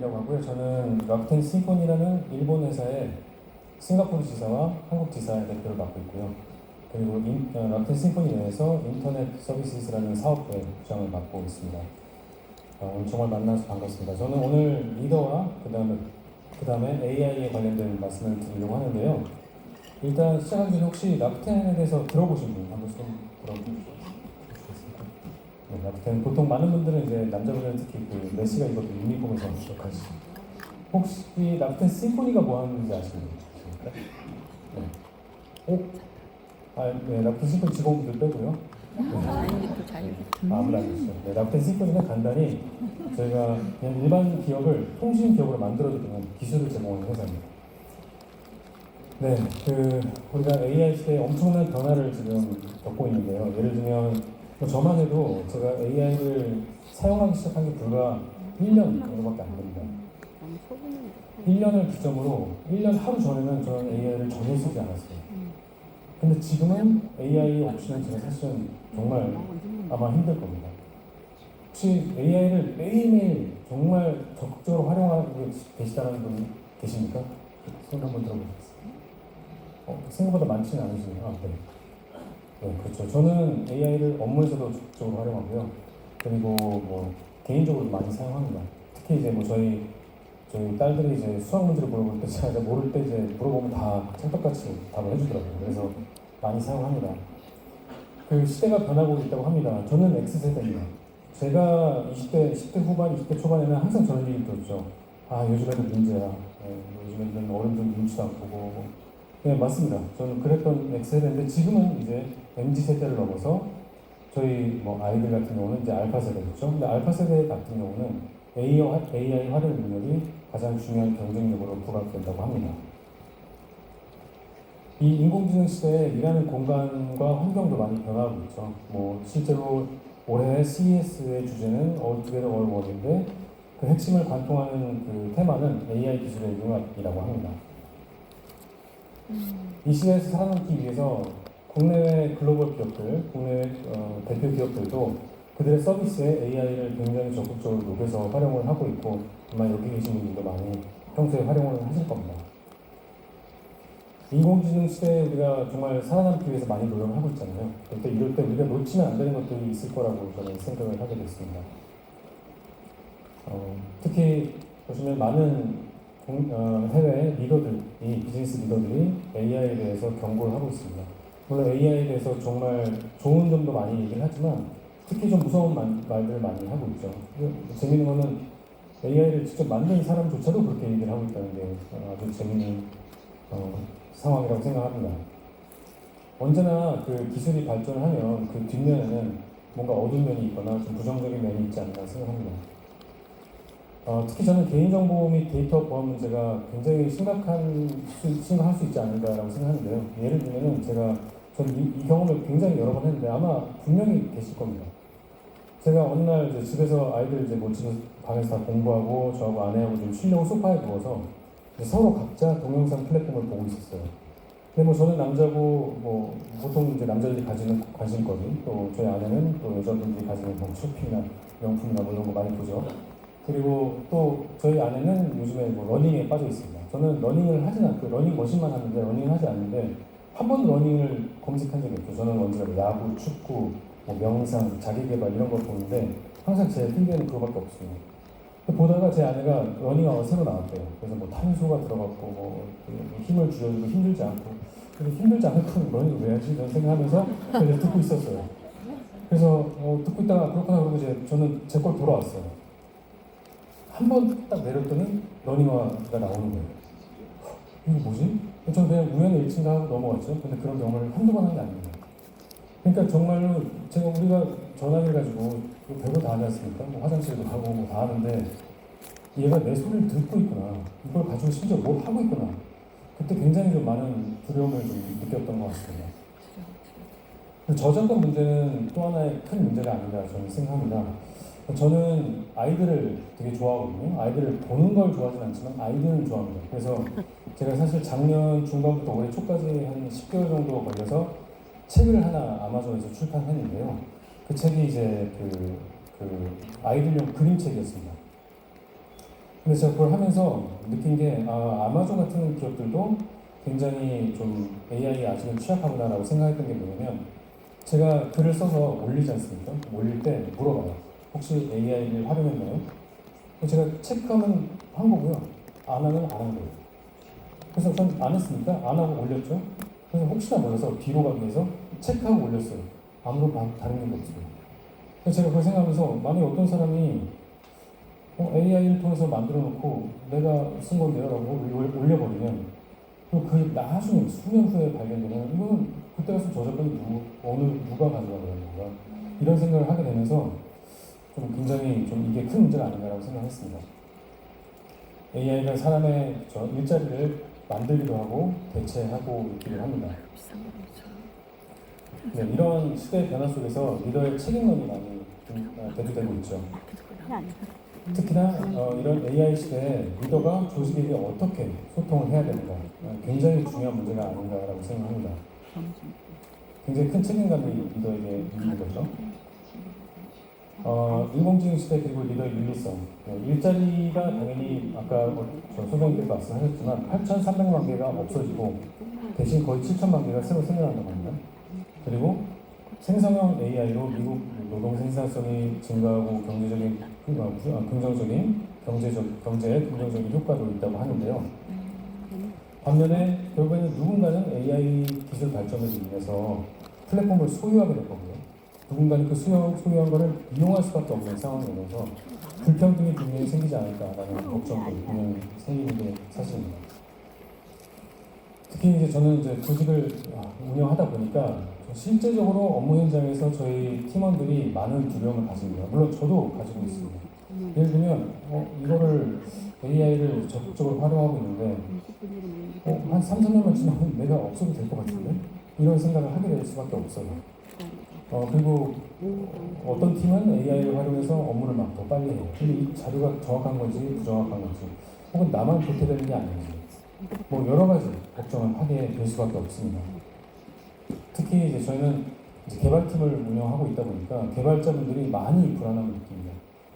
김정민이라고 하고요. 저는 락텐 심포니라는 일본 회사의 싱가포르 지사와 한국 지사의 대표를 맡고 있고요. 그리고 락텐 심포니 내에서 인터넷 서비스라는 사업부의 부장을 맡고 있습니다. 오늘 정말 만나서 반갑습니다. 저는 오늘 리더와 그다음에 AI에 관련된 말씀을 드리려고 하는데요. 일단 시작하기 전에 혹시 락텐에 대해서 들어보신 분 한번 좀 들어보시겠습니까? 네, 락텐 보통 많은 분들은 이제 남자분들은 특히 그 메시가 입었던 유니폼에서 기억하시죠. 혹시 락텐 심포니가 뭐 하는지 아시나요? 네. 네, 락텐 심포니 직원분들 빼고요. 아무도 안 계시죠. 네, 락텐 심포니는 간단히 저희가 그냥 일반 기업을 통신 기업으로 만들어주는 기술을 제공하는 회사입니다. 네, 우리가 AI 시대에 엄청난 변화를 지금 겪고 있는데요. 예를 들면 저만 해도 제가 AI를 사용하기 시작한 게 불과 1년 정도밖에 안 됩니다. 1년을 기점으로 1년 하루 전에는 저는 AI를 전혀 쓰지 않았어요. 근데 지금은 AI 없이는 제가 사실은 정말 아마 힘들 겁니다. 혹시 AI를 매일매일 정말 적극적으로 활용하고 계시다는 분 계십니까? 손 한번 들어보겠습니다. 생각보다 많지는 않으시네요. 네. 네, 그렇죠. 저는 AI를 업무에서도 적극적으로 활용하고요. 그리고 뭐 개인적으로 많이 사용합니다. 특히 이제 뭐 저희 딸들이 이제 수학 문제를 물어볼 때 제가 모를 때 이제 물어보면 다 찰떡같이 답을 해주더라고요. 그래서 많이 사용합니다. 그 시대가 변하고 있다고 합니다. 저는 X세대입니다. 제가 10대 후반, 20대 초반에는 항상 저런 얘기 들었죠. 요즘 애들 문제야. 요즘 애들은 어른들 눈치도 안 보고. 네, 맞습니다. 저는 그랬던 X세대인데 지금은 이제 MZ세대를 넘어서 저희 뭐 아이들 같은 경우는 이제 알파세대겠죠. 근데 알파세대 같은 경우는 AI 활용 능력이 가장 중요한 경쟁력으로 부각된다고 합니다. 이 인공지능 시대에 일하는 공간과 환경도 많이 변화하고 있죠. 뭐 실제로 올해 CES의 주제는 All Together All World인데 그 핵심을 관통하는 그 테마는 AI 기술의 융합이라고 합니다. 이 시대에서 살아남기 위해서 국내외 글로벌 기업들, 국내외 대표 기업들도 그들의 서비스에 AI를 굉장히 적극적으로 녹여서 활용을 하고 있고 아마 여기 계신 분들도 많이 평소에 활용을 하실 겁니다. 인공지능 시대에 우리가 정말 살아남기 위해서 많이 노력을 하고 있잖아요. 이럴 때 우리가 놓치면 안 되는 것들이 있을 거라고 저는 생각을 하게 됐습니다. 특히 보시면 많은 해외 리더들이, 비즈니스 리더들이 AI에 대해서 경고를 하고 있습니다. 물론 AI에 대해서 정말 좋은 점도 많이 얘기를 하지만 특히 좀 무서운 말들을 많이 하고 있죠. 재미있는 거는 AI를 직접 만든 사람조차도 그렇게 얘기를 하고 있다는 게 아주 재미있는 상황이라고 생각합니다. 언제나 그 기술이 발전을 하면 그 뒷면에는 뭔가 어두운 면이 있거나 좀 부정적인 면이 있지 않나 생각합니다. 특히 저는 개인정보 및 데이터 보안 문제가 굉장히 심각할 수 있지 않을까라고 생각하는데요. 예를 들면은 저는 이 경험을 굉장히 여러 번 했는데 아마 분명히 계실 겁니다. 제가 어느 날 이제 집에서 아이들 이제 뭐 집에서 방에서 다 공부하고 저하고 아내하고 좀 쉬려고 소파에 누워서 서로 각자 동영상 플랫폼을 보고 있었어요. 근데 뭐 저는 남자고 뭐 보통 이제 남자들이 가지는 관심거리 또 저희 아내는 또 여자분들이 가지는 뭐 쇼핑이나 명품이나 뭐 이런 거 많이 보죠. 그리고 또 저희 아내는 요즘에 뭐 러닝에 빠져 있습니다. 저는 러닝을 하진 않고 러닝머신만 하는데 러닝을 하지 않는데 한 번도 러닝을 검색한 적이 없죠. 저는 언제나 뭐 야구, 축구, 뭐 명상, 자기개발 이런 걸 보는데 항상 제 필드에는 그거밖에 없습니다. 보다가 제 아내가 러닝아워가 새로 나왔대요. 그래서 뭐 탄수가 들어갔고 뭐 힘을 줄여주고 힘들지 않고 힘들지 않고 러닝을 왜 하지? 이런 생각하면서 그래서 듣고 있었어요. 그래서 듣고 있다가 그렇구나 그러고 이제 저는 제 걸 돌아왔어요. 한 번 딱 내렸더니 러닝화가 나오는 거예요. 이게 뭐지? 저는 그냥 우연히 일치인가 하고 넘어갔죠. 근데 그런 경험을 한두 번 한 게 아닙니다. 그러니까 정말로 우리가 전화기를 가지고 별거 다 하지 않습니까? 뭐 화장실도 가고 뭐 다 하는데 얘가 내 소리를 듣고 있구나. 이걸 가지고 심지어 뭘 하고 있구나. 그때 굉장히 좀 많은 두려움을 좀 느꼈던 것 같습니다. 저작권 문제는 또 하나의 큰 문제가 아닌가 저는 생각합니다. 저는 아이들을 되게 좋아하거든요. 아이들을 보는 걸 좋아하진 않지만 아이들은 좋아합니다. 그래서 제가 사실 작년 중반부터 올해 초까지 한 10개월 정도 걸려서 책을 하나 아마존에서 출판했는데요. 그 책이 이제 그 아이들용 그림책이었습니다. 근데 제가 그걸 하면서 느낀 게 아마존 같은 기업들도 굉장히 좀 AI에 아직은 취약하구나라고 생각했던 게 뭐냐면 제가 글을 써서 올리지 않습니까? 올릴 때 물어봐요. 혹시 AI를 활용했나요? 제가 체크하면 한 거고요. 안 하면 안 한 거예요. 그래서 전 안 했으니까 안 하고 올렸죠. 그래서 혹시나 몰라서 뒤로 가기 위해서 체크하고 올렸어요. 아무런 다른 게 없어요. 그래서 제가 그걸 생각하면서 만약에 어떤 사람이 AI를 통해서 만들어 놓고 내가 쓴 건데요라고 올려버리면 그리고 그 나중에 수년 후에 발견되면 이거는 그때 가서 저작권이 누가 가져가는 건가 이런 생각을 하게 되면서 좀 굉장히 좀 이게 큰 문제가 아닌가라고 생각했습니다. AI가 사람의 일자리를 만들기도 하고 대체하고 있기도 합니다. 네, 이런 시대의 변화 속에서 리더의 책임론이 많이 대두되고 있죠. 특히나 이런 AI 시대에 리더가 조직에게 어떻게 소통을 해야 되는가 굉장히 중요한 문제가 아닌가라고 생각합니다. 굉장히 큰 책임감이 리더에게 있는 거죠. 인공지능 시대 그리고 리더의 윤리성 일자리가 당연히 아까 소장님께서 말씀하셨지만 8,300만 개가 없어지고 대신 거의 7천만 개가 새로 생겨난다고 합니다. 그리고 생성형 AI로 미국 노동 생산성이 증가하고 긍정적인 경제에 긍정적인 효과도 있다고 하는데요. 반면에 결국에는 누군가는 AI 기술 발전을 인해서 플랫폼을 소유하게 될 거고요. 누군가는 그 소유한 거를 이용할 수밖에 없는 상황이 오면서 불평등이 분명히 생기지 않을까라는 걱정도 분명히 생기는 게 사실입니다. 특히 이제 저는 이제 조직을 운영하다 보니까 실제적으로 업무 현장에서 저희 팀원들이 많은 두려움을 가집니다. 물론 저도 가지고 있습니다. 예를 들면 이거를 AI를 적극적으로 활용하고 있는데 한 3, 4년만 지나면 내가 없어도 될 것 같은데 이런 생각을 하게 될 수밖에 없어요. 그리고 어떤 팀은 AI를 활용해서 업무를 막 더 빨리 해요. 근데 이 자료가 정확한 건지 부정확한 건지 혹은 나만 도태되는 게 아닌지 뭐 여러 가지 걱정을 하게 될 수밖에 없습니다. 특히 이제 저희는 이제 개발팀을 운영하고 있다 보니까 개발자분들이 많이 불안함을 느낍니다.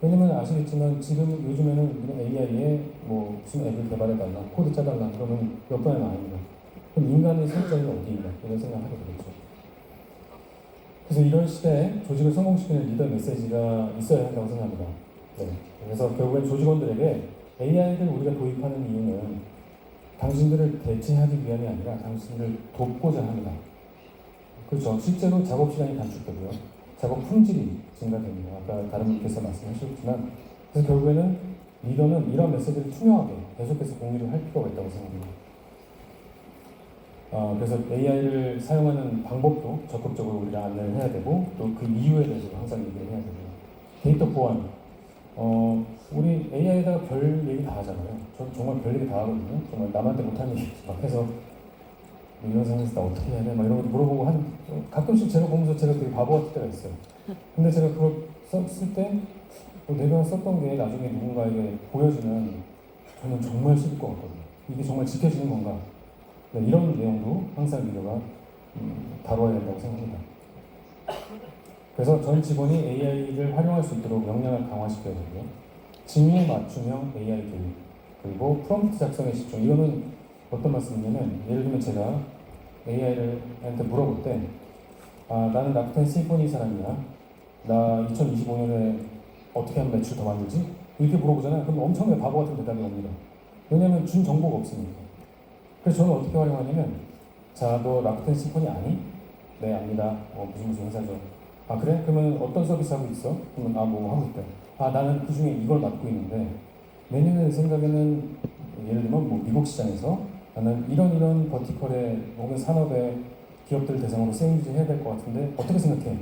왜냐면 아시겠지만 지금 요즘에는 AI에 뭐 무슨 앱을 개발해달라, 코드 짜달라 그러면 몇 번이나 아닙니다. 그럼 인간의 설정이 어디 있나 이런 생각을 하게 되겠죠. 그래서 이런 시대에 조직을 성공시키는 리더 메시지가 있어야 한다고 생각합니다. 네. 그래서 결국엔 조직원들에게 AI를 우리가 도입하는 이유는 당신들을 대체하기 위함이 아니라 당신들을 돕고자 합니다. 그렇죠. 실제로 작업 시간이 단축되고요. 작업 품질이 증가됩니다. 아까 다른 분께서 말씀하셨지만 그래서 결국에는 리더는 이런 메시지를 투명하게 계속해서 공유를 할 필요가 있다고 생각합니다. 그래서 AI를 사용하는 방법도 적극적으로 우리가 안내를 해야 되고 또 그 이유에 대해서도 항상 얘기를 해야 되고요. 데이터 보안. 우리 AI에다가 별 얘기 다 하잖아요. 저 정말 별 얘기 다 하거든요. 정말 남한테 못하는 얘기 막 해서 뭐 이런 상황에서 나 어떻게 해야 돼? 막 이런 것도 물어보고 가끔씩 제가 보면서 제가 되게 바보 같을 때가 있어요. 근데 제가 그걸 썼을 때 내가 썼던 게 나중에 누군가에게 보여주면 저는 정말 싫을 것 같거든요. 이게 정말 지켜지는 건가? 네, 이런 내용도 항상 리더가 다뤄야 된다고 생각합니다. 그래서 전 직원이 AI를 활용할 수 있도록 역량을 강화시켜야 되고요. 직무 맞춤형 AI 교육, 그리고 프롬프트 작성에 집중. 이거는 어떤 말씀이냐면 예를 들면 제가 AI한테 물어볼 때 나는 라쿠텐 심포니 사람이야. 나 2025년에 어떻게 하면 매출 더 만들지? 이렇게 물어보잖아요. 그럼 엄청나게 바보 같은 대답이 옵니다. 왜냐하면 준 정보가 없으니까. 그래서 저는 어떻게 활용하냐면 자, 너 라쿠텐 심포니 아니? 네, 압니다. 무슨 회사죠. 그래? 그러면 어떤 서비스 하고 있어? 그러면 뭐 하고 있대. 나는 그 중에 이걸 맡고 있는데 내년에 내 생각에는 예를 들면 뭐 미국 시장에서 나는 이런 버티컬의 혹은 산업의 기업들을 대상으로 세일즈 해야 될 것 같은데 어떻게 생각해?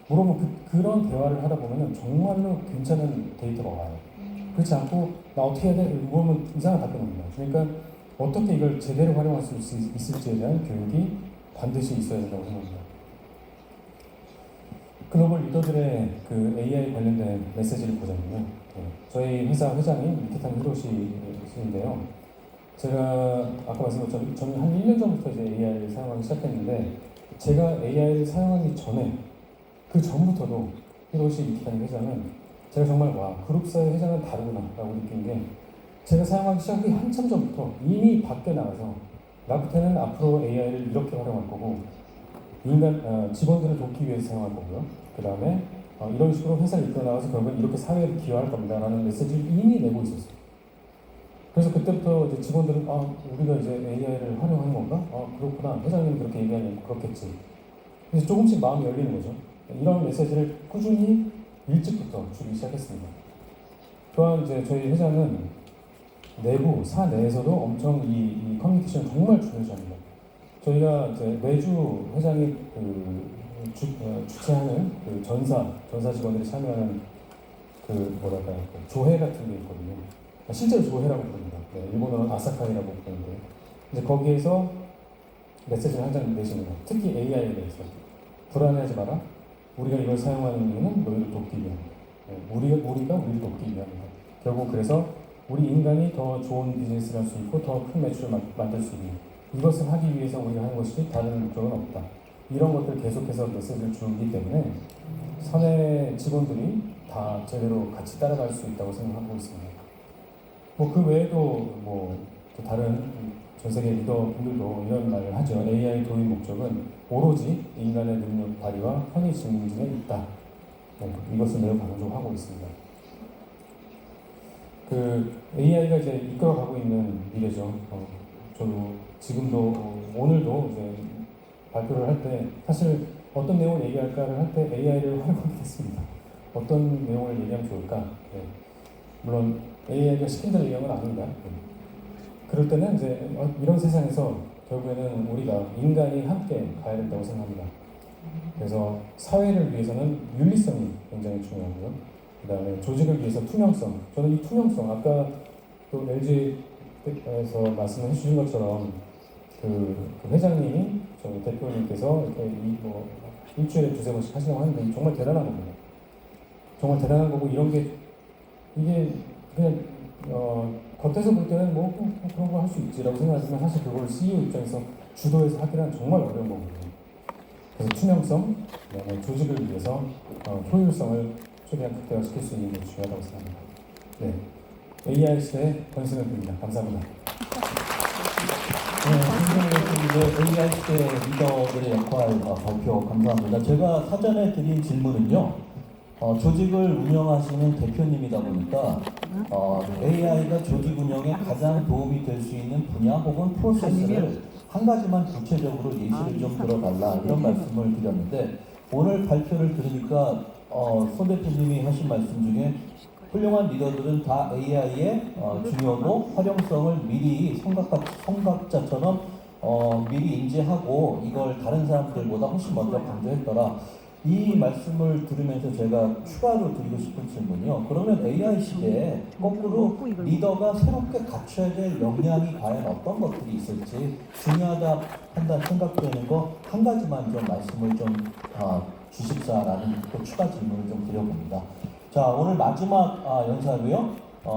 물어보면 그런 대화를 하다 보면 정말로 괜찮은 데이터가 와요. 그렇지 않고 나 어떻게 해야 돼? 물어보면 이상한 답변이 옵니다. 그러니까 어떻게 이걸 제대로 활용할 수 있을지에 대한 교육이 반드시 있어야 된다고 생각합니다. 글로벌 리더들의 그 AI 관련된 메시지를 보자면요. 저희 회사 회장인 미키탄 히로시인데요. 제가 아까 말씀드렸죠. 저는 한 1년 전부터 이제 AI를 사용하기 시작했는데 제가 AI를 사용하기 전에 그 전부터도 히로시 미키탄 회장은 제가 정말 와, 그룹사의 회장은 다르구나 라고 느낀 게, 제가 사용하기 시작하기 한참 전부터 이미 밖에 나가서 라쿠텐은 앞으로 AI를 이렇게 활용할 거고 직원들을 돕기 위해서 사용할 거고요. 그 다음에 이런 식으로 회사를 이끌어 나가서 결국은 이렇게 사회를 기여할 겁니다 라는 메시지를 이미 내고 있었어요. 그래서 그때부터 이제 직원들은 우리가 이제 AI를 활용하는 건가? 그렇구나. 회장님이 그렇게 얘기하니 그렇겠지. 그래서 조금씩 마음이 열리는 거죠. 이런 메시지를 꾸준히 일찍부터 주기 시작했습니다. 또한 이제 저희 회장은 사 내에서도 엄청 이 커뮤니케이션을 정말 중요시합니다. 저희가 이제 매주 회장이 주최하는 그 전사 직원들이 참여하는 조회 같은 게 있거든요. 실제로 조회라고 부릅니다. 네, 일본어는 아사카이라고 부르는데, 이제 거기에서 메시지를 한 장 내십니다. 특히 AI에 대해서 불안해하지 마라. 우리가 이걸 사용하는 이유는 너희를 돕기 위함이다. 네, 우리가 우리를 돕기 위함이다. 결국 그래서 우리 인간이 더 좋은 비즈니스를 할 수 있고 더 큰 매출을 만들 수 있는, 이것을 하기 위해서 우리가 하는 것이 다른 목적은 없다. 이런 것들 계속해서 메시지를 주기 때문에 사내 직원들이 다 제대로 같이 따라갈 수 있다고 생각하고 있습니다. 그 외에도 또 다른 전 세계 리더분들도 이런 말을 하죠. AI 도입 목적은 오로지 인간의 능력 발휘와 편의 증진에 있다. 네, 이것을 매우 강조하고 있습니다. AI가 이제 이끌어가고 있는 미래죠. 저도 지금도 오늘도 이제 발표를 할 때 사실 어떤 내용을 얘기할까를 할 때 AI를 활용하게 됐습니다. 어떤 내용을 얘기하면 좋을까? 네. 물론 AI가 시킨다는 얘기는 아닙니다. 네. 그럴 때는 이제 이런 세상에서 결국에는 우리가 인간이 함께 가야 된다고 생각합니다. 그래서 사회를 위해서는 윤리성이 굉장히 중요하고요. 그 다음에 조직을 위해서 투명성. 저는 이 투명성, 아까 또 LG에서 말씀해 주신 것처럼 그 회장님이 저희 대표님께서 이렇게 일주일에 두세 번씩 하시려고 하는데 정말 대단한 겁니다. 정말 대단한 거고, 이런 게 이게 그냥 겉에서 볼 때는 그런 거 할 수 있지라고 생각하지만 사실 그걸 CEO 입장에서 주도해서 하기란 정말 어려운 거거든요. 그래서 투명성, 그다음에 조직을 위해서 효율성을 최대한 극대화시킬 수 있는 게 중요하다고 생각합니다. 네, AI 시대에 권승을 드립니다. 감사합니다. 네, AI 시대 리더들의 역할 발표 감사합니다. 제가 사전에 드린 질문은요, 조직을 운영하시는 대표님이다 보니까 AI가 조직 운영에 가장 도움이 될 수 있는 분야 혹은 프로세스를 한 가지만 구체적으로 예시를 좀 들어달라, 이런 말씀을 드렸는데, 오늘 발표를 들으니까 손 대표님이 하신 말씀 중에 훌륭한 리더들은 다 AI의 중요도, 활용성을 미리 성각자처럼 미리 인지하고 이걸 다른 사람들보다 훨씬 먼저 강조했더라. 이 말씀을 들으면서 제가 추가로 드리고 싶은 질문이요. 그러면 AI 시대에 거꾸로 리더가 새롭게 갖춰야 될 역량이 과연 어떤 것들이 있을지 중요하다 생각되는 거 한 가지만 좀 말씀을 좀 주십사라는 또 추가 질문을 좀 드려봅니다. 자, 오늘 마지막 연사로요.